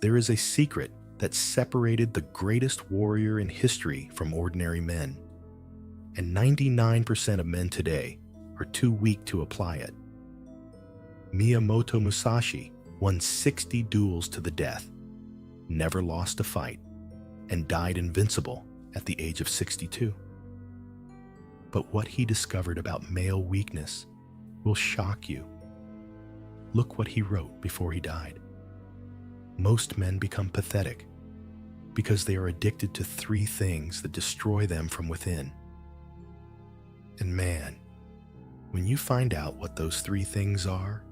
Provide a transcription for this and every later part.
There is a secret that separated the greatest warrior in history from ordinary men, and 99% of men today are too weak to apply it. Miyamoto Musashi won 60 duels to the death, never lost a fight, and died invincible at the age of 62. But what he discovered about male weakness will shock you. Look what he wrote before he died. Most men become pathetic because they are addicted to 3 things that destroy them from within. And man, when you find out what those 3 things are,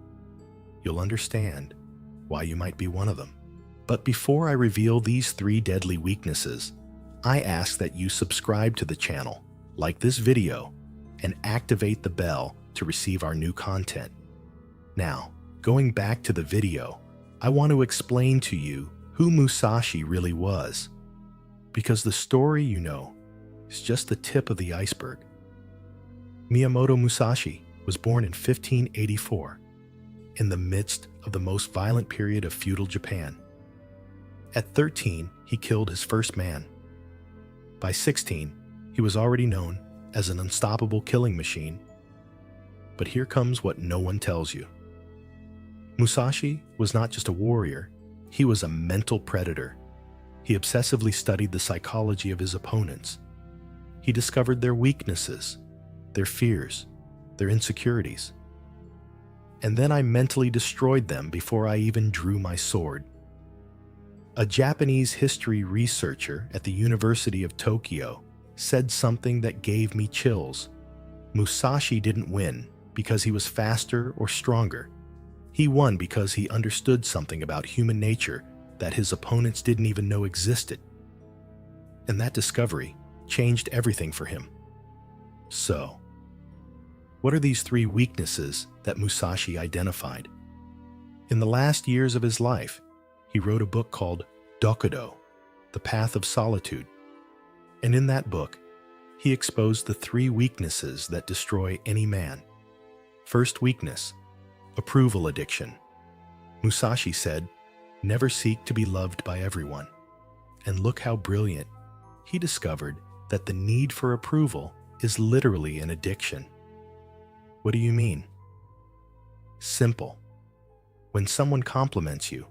you'll understand why you might be one of them. But before I reveal these 3 deadly weaknesses, I ask that you subscribe to the channel, like this video, and activate the bell to receive our new content. Now, going back to the video, I want to explain to you who Musashi really was, because the story you know is just the tip of the iceberg. Miyamoto Musashi was born in 1584, in the midst of the most violent period of feudal Japan. At 13, he killed his first man. By 16, he was already known as an unstoppable killing machine. But here comes what no one tells you. Musashi was not just a warrior, he was a mental predator. He obsessively studied the psychology of his opponents. He discovered their weaknesses, their fears, their insecurities. And then I mentally destroyed them before I even drew my sword. A Japanese history researcher at the University of Tokyo said something that gave me chills. Musashi didn't win because he was faster or stronger. He won because he understood something about human nature that his opponents didn't even know existed. And that discovery changed everything for him. So, what are these 3 weaknesses that Musashi identified? In the last years of his life, he wrote a book called Dokudo, The Path of Solitude. And in that book, he exposed the 3 weaknesses that destroy any man. First weakness, approval addiction. Musashi said, "Never seek to be loved by everyone." And look how brilliant. He discovered that the need for approval is literally an addiction. What do you mean? Simple. When someone compliments you,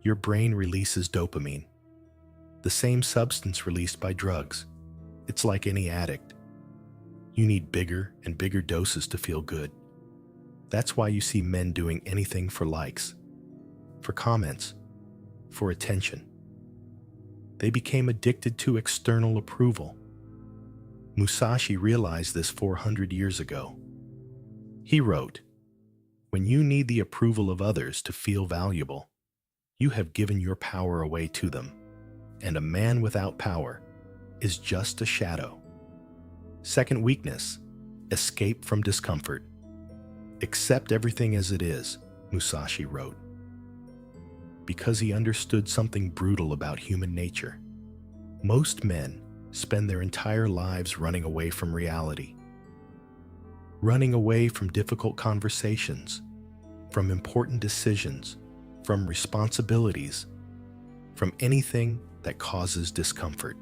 your brain releases dopamine, the same substance released by drugs. It's like any addict. You need bigger and bigger doses to feel good. That's why you see men doing anything for likes, for comments, for attention. They became addicted to external approval. Musashi realized this 400 years ago. He wrote, "When you need the approval of others to feel valuable, you have given your power away to them, and a man without power is just a shadow." Second weakness, escape from discomfort. "Accept everything as it is," Musashi wrote, because he understood something brutal about human nature. Most men spend their entire lives running away from reality, running away from difficult conversations, from important decisions, from responsibilities, from anything that causes discomfort.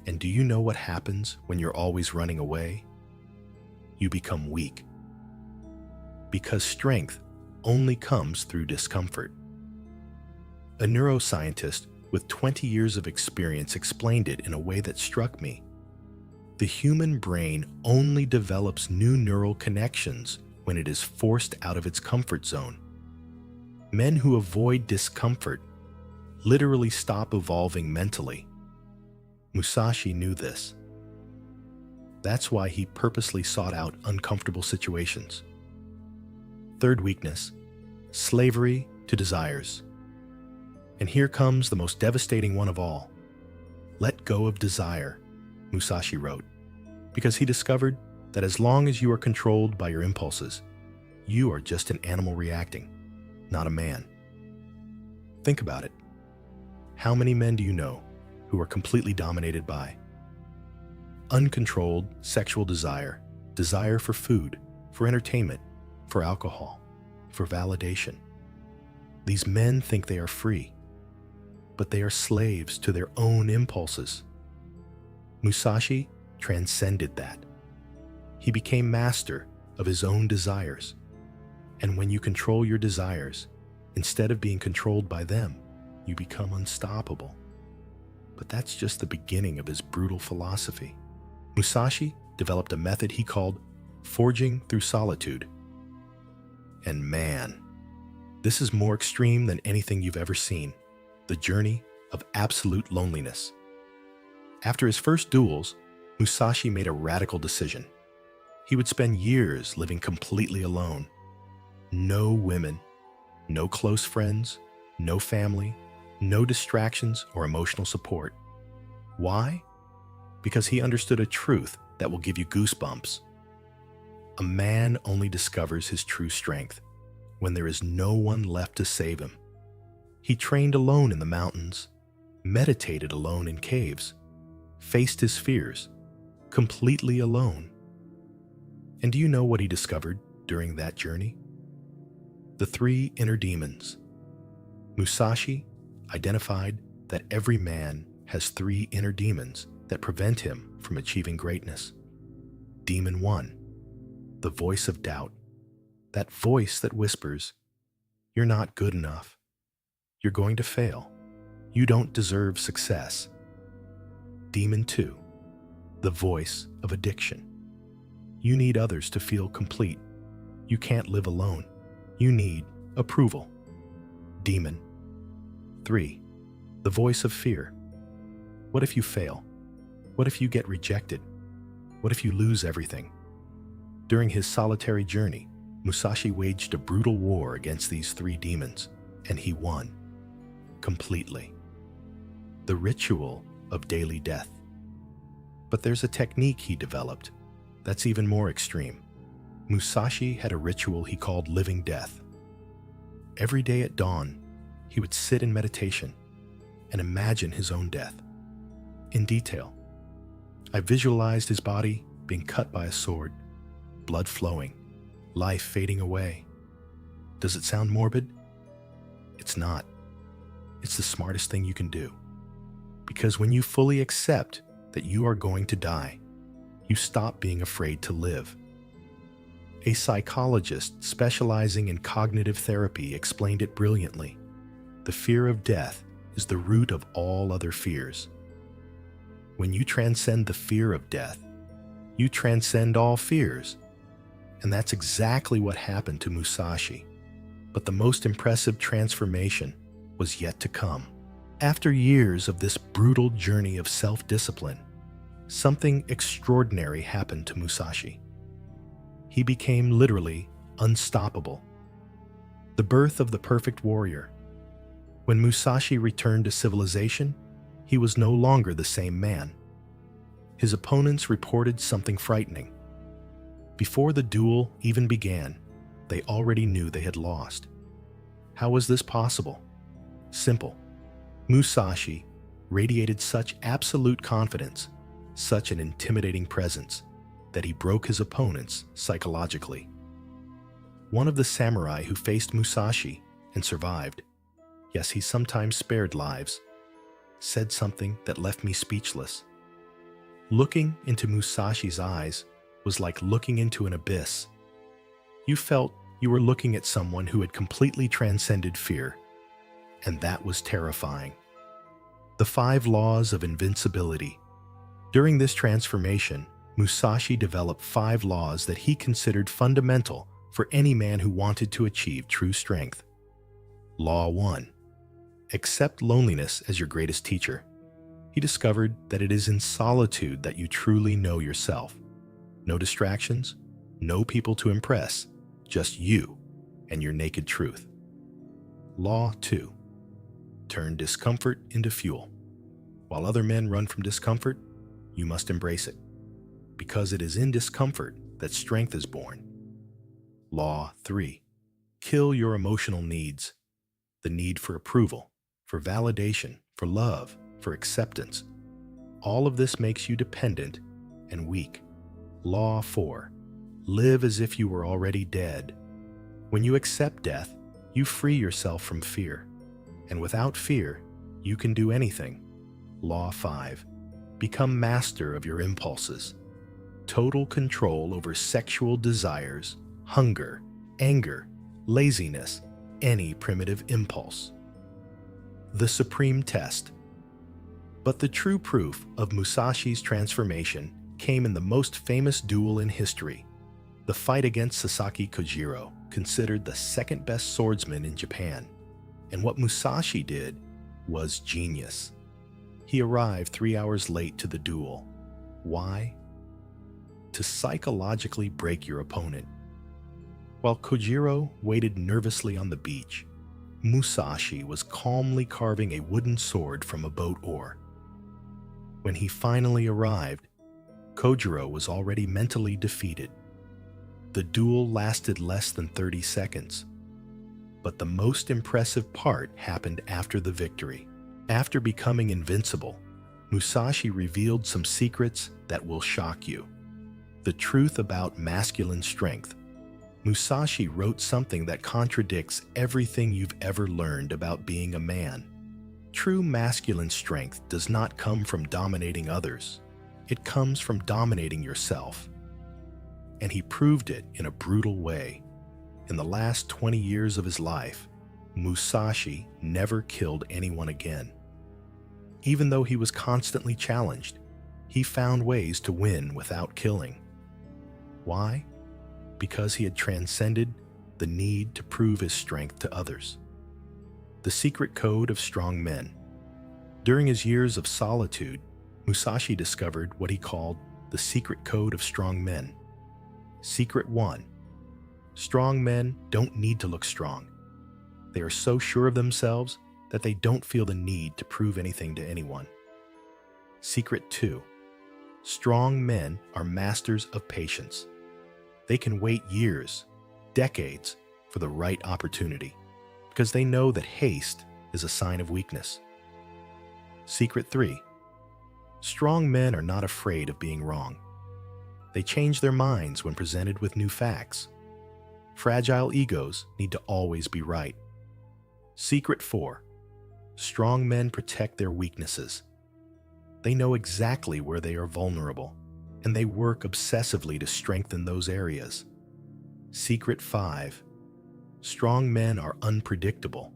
And do you know what happens when you're always running away? You become weak. Because strength only comes through discomfort. A neuroscientist with 20 years of experience explained it in a way that struck me. The human brain only develops new neural connections when it is forced out of its comfort zone. Men who avoid discomfort literally stop evolving mentally. Musashi knew this. That's why he purposely sought out uncomfortable situations. Third weakness, slavery to desires. And here comes the most devastating one of all. Let go of desire, Musashi wrote, because he discovered that as long as you are controlled by your impulses, you are just an animal reacting, not a man. Think about it. How many men do you know who are completely dominated by uncontrolled sexual desire, desire for food, for entertainment, for alcohol, for validation? These men think they are free, but they are slaves to their own impulses. Musashi transcended that. He became master of his own desires. And when you control your desires, instead of being controlled by them, you become unstoppable. But that's just the beginning of his brutal philosophy. Musashi developed a method he called forging through solitude. And man, this is more extreme than anything you've ever seen. The journey of absolute loneliness. After his first duels, Musashi made a radical decision. He would spend years living completely alone. No women, no close friends, no family, no distractions or emotional support. Why? Because he understood a truth that will give you goosebumps. A man only discovers his true strength when there is no one left to save him. He trained alone in the mountains, meditated alone in caves, faced his fears, completely alone. And do you know what he discovered during that journey? The 3 inner demons. Musashi identified that every man has 3 inner demons that prevent him from achieving greatness. Demon 1, the voice of doubt. That voice that whispers, "You're not good enough. You're going to fail. You don't deserve success." Demon 2, the voice of addiction. You need others to feel complete. You can't live alone. You need approval. Demon 3, the voice of fear. What if you fail? What if you get rejected? What if you lose everything? During his solitary journey, Musashi waged a brutal war against these 3 demons, and he won. Completely. The ritual of daily death. But there's a technique he developed that's even more extreme. Musashi had a ritual he called living death. Every day at dawn, he would sit in meditation and imagine his own death. In detail, I visualized his body being cut by a sword, blood flowing, life fading away. Does it sound morbid? It's not. It's the smartest thing you can do. Because when you fully accept that you are going to die, you stop being afraid to live. A psychologist specializing in cognitive therapy explained it brilliantly. The fear of death is the root of all other fears. When you transcend the fear of death, you transcend all fears. And that's exactly what happened to Musashi. But the most impressive transformation was yet to come. After years of this brutal journey of self-discipline, something extraordinary happened to Musashi. He became literally unstoppable. The birth of the perfect warrior. When Musashi returned to civilization, he was no longer the same man. His opponents reported something frightening. Before the duel even began, they already knew they had lost. How was this possible? Simple. Musashi radiated such absolute confidence, such an intimidating presence, that he broke his opponents psychologically. One of the samurai who faced Musashi and survived, yes, he sometimes spared lives, said something that left me speechless. Looking into Musashi's eyes was like looking into an abyss. You felt you were looking at someone who had completely transcended fear, and that was terrifying. The 5 laws of invincibility. During this transformation, Musashi developed 5 laws that he considered fundamental for any man who wanted to achieve true strength. Law 1. Accept loneliness as your greatest teacher. He discovered that it is in solitude that you truly know yourself. No distractions, no people to impress, just you and your naked truth. Law 2. Turn discomfort into fuel. While other men run from discomfort, you must embrace it, because it is in discomfort that strength is born. Law 3. Kill your emotional needs. The need for approval, for validation, for love, for acceptance. All of this makes you dependent and weak. Law 4. Live as if you were already dead. When you accept death, you free yourself from fear. And without fear, You can do anything. Law 5. Become master of your impulses. Total control over sexual desires, hunger, anger, laziness, any primitive impulse. The supreme test. But the true proof of Musashi's transformation came in the most famous duel in history, the fight against Sasaki Kojiro, considered the second best swordsman in Japan. And what Musashi did was genius. He arrived 3 hours late to the duel. Why? To psychologically break your opponent. While Kojiro waited nervously on the beach, Musashi was calmly carving a wooden sword from a boat oar. When he finally arrived, Kojiro was already mentally defeated. The duel lasted less than 30 seconds. But the most impressive part happened after the victory. After becoming invincible, Musashi revealed some secrets that will shock you. The truth about masculine strength. Musashi wrote something that contradicts everything you've ever learned about being a man. True masculine strength does not come from dominating others. It comes from dominating yourself. And he proved it in a brutal way. In the last 20 years of his life, Musashi never killed anyone again. Even though he was constantly challenged, he found ways to win without killing. Why? Because he had transcended the need to prove his strength to others. The secret code of strong men. During his years of solitude, Musashi discovered what he called the secret code of strong men. Secret 1. Strong men don't need to look strong. They are so sure of themselves that they don't feel the need to prove anything to anyone. Secret 2. Strong men are masters of patience. They can wait years, decades, for the right opportunity, because they know that haste is a sign of weakness. Secret 3. Strong men are not afraid of being wrong. They change their minds when presented with new facts. Fragile egos need to always be right. Secret 4. Strong men protect their weaknesses. They know exactly where they are vulnerable, and they work obsessively to strengthen those areas. Secret 5. Strong men are unpredictable.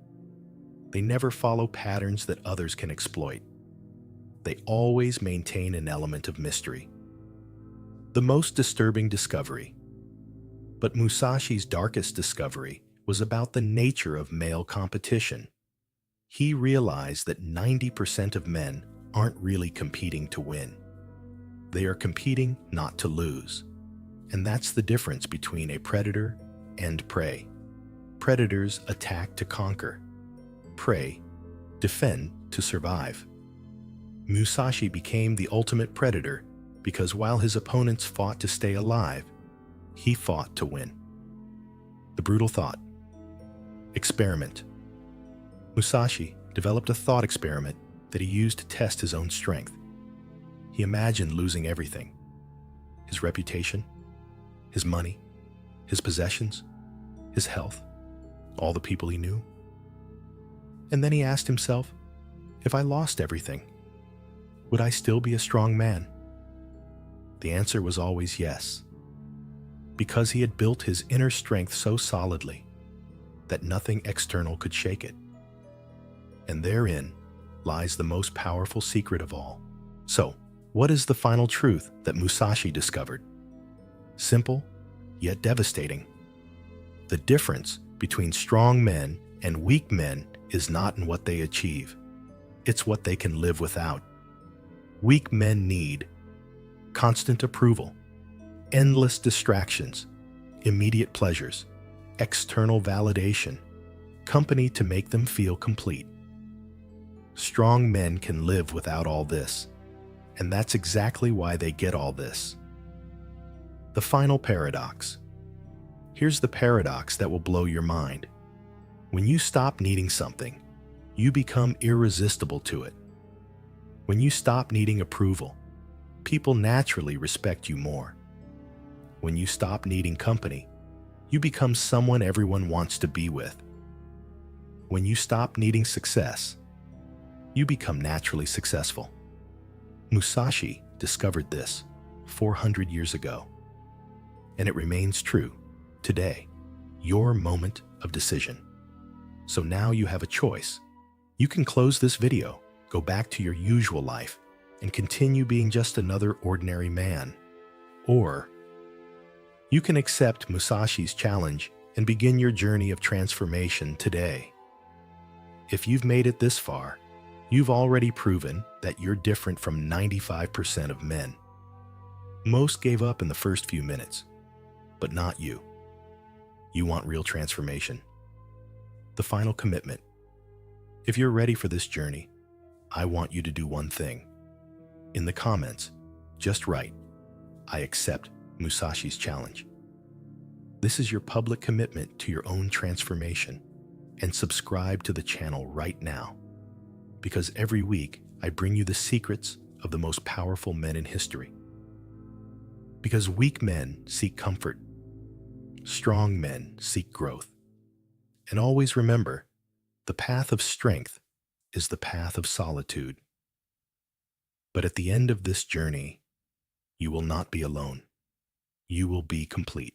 They never follow patterns that others can exploit. They always maintain an element of mystery. The most disturbing discovery. But Musashi's darkest discovery was about the nature of male competition. He realized that 90% of men aren't really competing to win. They are competing not to lose. And that's the difference between a predator and prey. Predators attack to conquer. Prey defend to survive. Musashi became the ultimate predator because while his opponents fought to stay alive, he fought to win. The brutal thought. Experiment. Musashi developed a thought experiment that he used to test his own strength. He imagined losing everything. His reputation, his money, his possessions, his health, all the people he knew. And then he asked himself, if I lost everything, would I still be a strong man? The answer was always yes, because he had built his inner strength so solidly that nothing external could shake it. And therein lies the most powerful secret of all. So, what is the final truth that Musashi discovered? Simple, yet devastating. The difference between strong men and weak men is not in what they achieve. It's what they can live without. Weak men need constant approval, endless distractions, immediate pleasures, external validation, company to make them feel complete. Strong men can live without all this, and that's exactly why they get all this. The final paradox. Here's the paradox that will blow your mind. When you stop needing something, you become irresistible to it. When you stop needing approval, people naturally respect you more. When you stop needing company, you become someone everyone wants to be with. When you stop needing success, you become naturally successful. Musashi discovered this 400 years ago, and it remains true today. Your moment of decision. So now you have a choice. You can close this video, go back to your usual life, and continue being just another ordinary man. Or you can accept Musashi's challenge and begin your journey of transformation today. If you've made it this far, you've already proven that you're different from 95% of men. Most gave up in the first few minutes, but not you. You want real transformation. The final commitment. If you're ready for this journey, I want you to do one thing. In the comments, just write, "I accept Musashi's challenge." This is your public commitment to your own transformation. And subscribe to the channel right now, because every week I bring you the secrets of the most powerful men in history. Because weak men seek comfort, strong men seek growth. And always remember, the path of strength is the path of solitude. But at the end of this journey, you will not be alone. You will be complete.